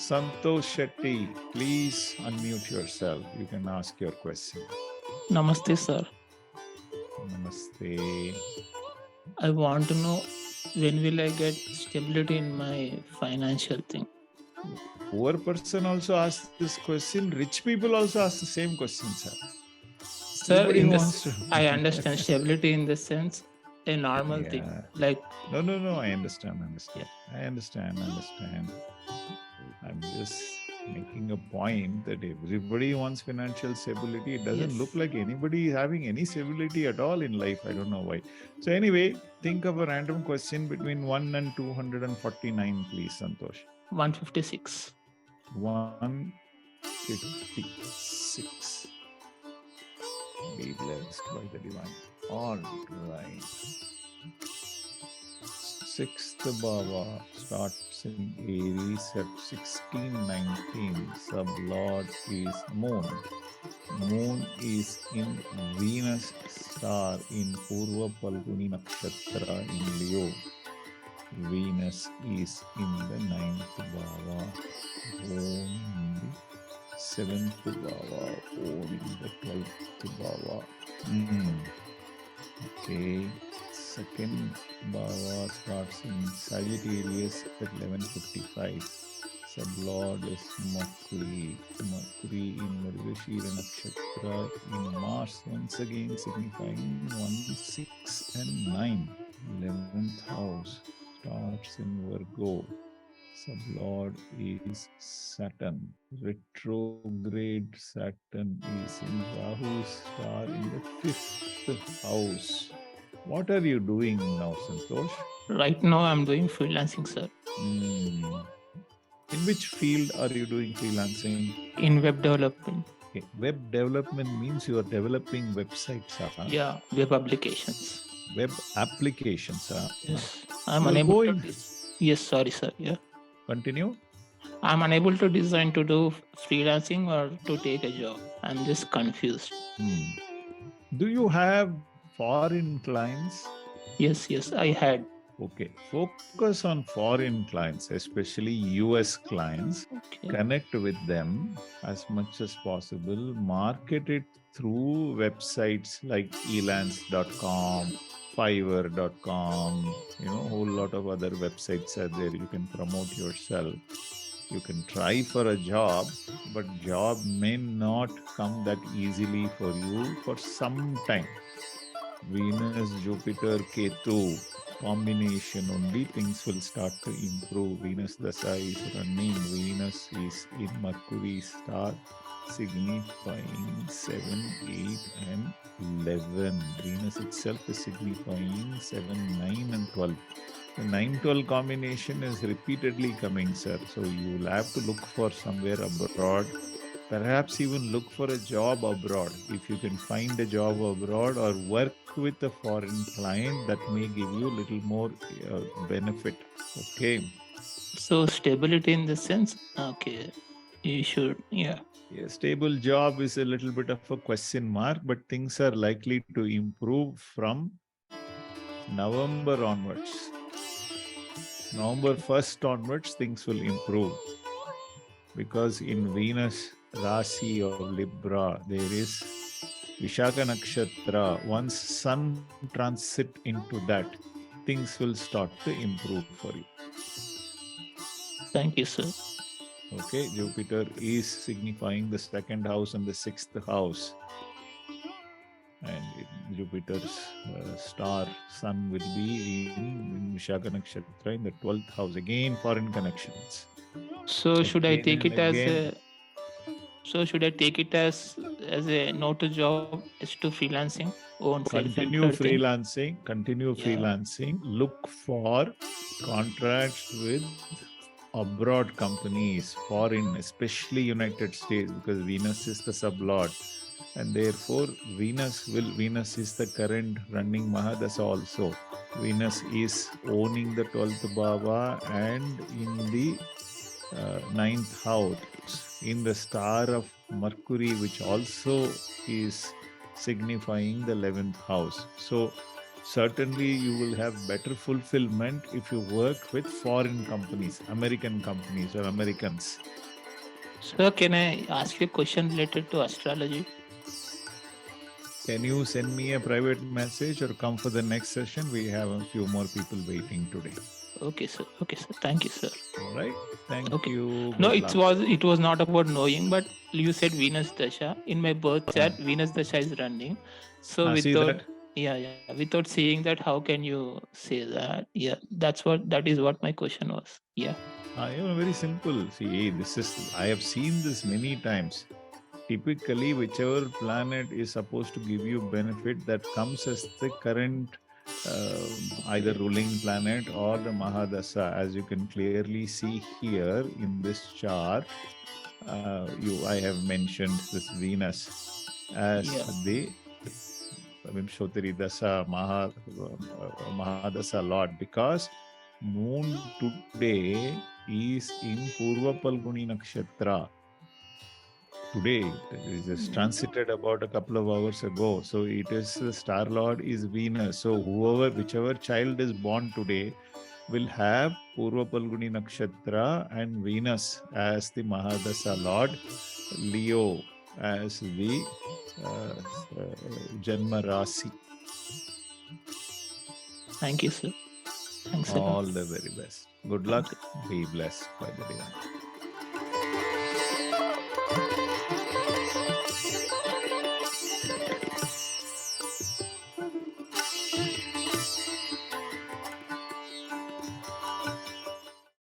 Santosh Shetty, please unmute yourself. You can ask your question. Namaste, sir. Namaste. I want to know when will I get stability in my financial thing? Poor person also asks this question. Rich people also ask the same question, sir. Sir, Everybody in wants this, to. I understand stability in the sense a normal thing. Yeah. Like, No. I understand. yeah. I understand. I'm just making a point that everybody wants financial stability. It doesn't Yes. look like anybody is having any stability at all in life. I don't know why. So anyway, think of a random question between 1 and 249, please, Santosh. 156. 156. Be blessed by the divine. All right. Sixth Bhava starts in Aries at 1619. Sublord is Moon. Moon is in Venus star in Purva Palguni Nakshatra in Leo. Venus is in the 9th Bhava. Om in the 7th Bhava. Om in the 12th Bhava. Okay. Second Bhava starts in Sagittarius at 11:55. Sublord is Mercury. Mercury in Mrigashira Nakshatra in Mars, once again signifying 1, 6, and 9. 11th house starts in Virgo. Sublord is Saturn. Retrograde Saturn is in Rahu's star in the 5th house. What are you doing now, Santosh? Right now, I'm doing freelancing, sir. In which field are you doing freelancing? In web development. Okay. Web development means you are developing websites. Yeah, web applications. Web applications. Yes. I'm You're unable going. to. Yes, sorry, sir. Yeah. Continue. I'm unable to design to do freelancing or to take a job. I'm just confused. Do you have foreign clients? Yes, I had. Okay. Focus on foreign clients, especially US clients. Okay. Connect with them as much as possible. Market it through websites like elance.com, fiverr.com, a whole lot of other websites are there. You can promote yourself. You can try for a job, but job may not come that easily for you for some time. Venus, Jupiter, Ketu combination, only things will start to improve. Venus Dasa is running. Venus is in Mercury star, signifying 7, 8, and 11. Venus itself is signifying 7, 9, and 12. The 9-12 combination is repeatedly coming, sir. So you will have to look for somewhere abroad. Perhaps even look for a job abroad. If you can find a job abroad or work with a foreign client, that may give you a little more benefit. Okay. So stability in the sense, okay, you should, yeah. A stable job is a little bit of a question mark, but things are likely to improve from November onwards. November 1st onwards, things will improve. Because in Venus Rasi of Libra, there is Vishaka Nakshatra. Once Sun transit into that, things will start to improve for you. Thank you, sir. Okay, Jupiter is signifying the 2nd house and the 6th house. And Jupiter's star Sun will be in Vishaka Nakshatra in the 12th house. Again, foreign connections. So should I take it as a... So should I take it as a not a job, as to freelancing, own Continue freelancing. Look for contracts with abroad companies, foreign, especially United States, because Venus is the sublord. And therefore, Venus is the current running Mahadasa also. Venus is owning the 12th Bhava and in the 9th house, in the star of Mercury, which also is signifying the 11th house. So certainly you will have better fulfillment if you work with foreign companies, American companies or Americans. Sir, can I ask you a question related to astrology? Can you send me a private message or come for the next session? We have a few more people waiting today. Okay, sir. Okay, sir. Thank you, sir. All right. Thank Okay. you. No, Good luck. it was not about knowing, but you said Venus Dasha. In my birth chart, Venus Dasha is running. So See without that? without seeing that, how can you say that? Yeah, that is what my question was. Yeah. Very simple. See, I have seen this many times. Typically, whichever planet is supposed to give you benefit, that comes as the current either ruling planet or the Mahadasa, as you can clearly see here in this chart. I have mentioned this Venus as Yeah. the Vimshotiri Dasa Mahadasa Lord, because Moon today is in Purva Palguni Nakshatra. Today it is transited about a couple of hours ago. So it is the star lord is Venus. So whichever child is born today will have Purva Palguni Nakshatra and Venus as the Mahadasa Lord, Leo as the Janma Rasi. Thank you, sir. Thanks a lot. All the very best. Good Thanks. luck. Be blessed by the divine.